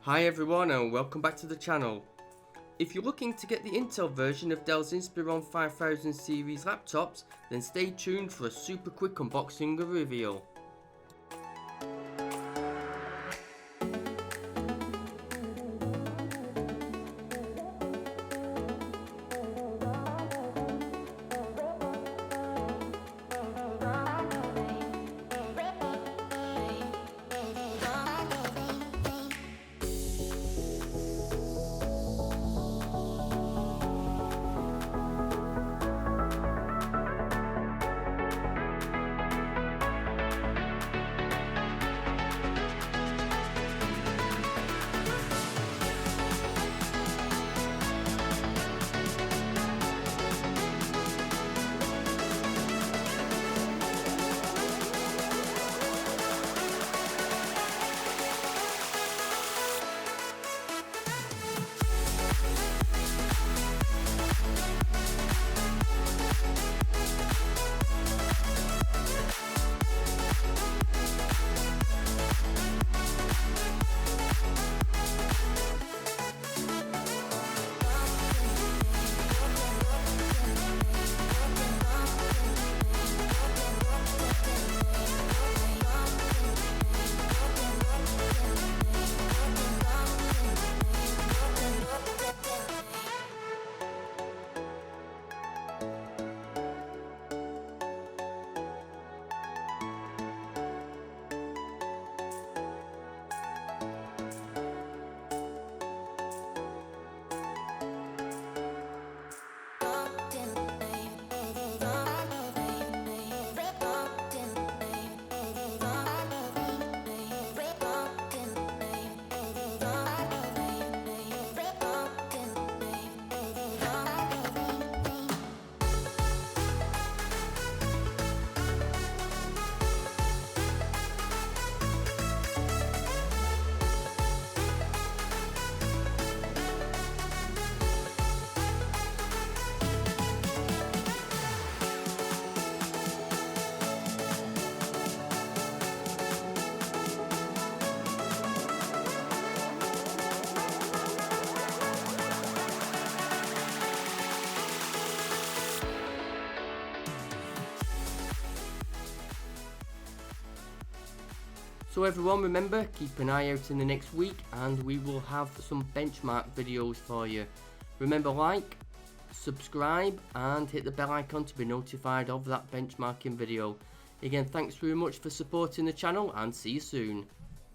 Hi everyone and welcome back to the channel. If you're looking to get the Intel version of Dell's Inspiron 5000 series laptops, then stay tuned for a super quick unboxing and reveal. So everyone, remember, keep an eye out in the next week and we will have some benchmark videos for you. Remember, like, subscribe and hit the bell icon to be notified of that benchmarking video. Again, thanks very much for supporting the channel and see you soon.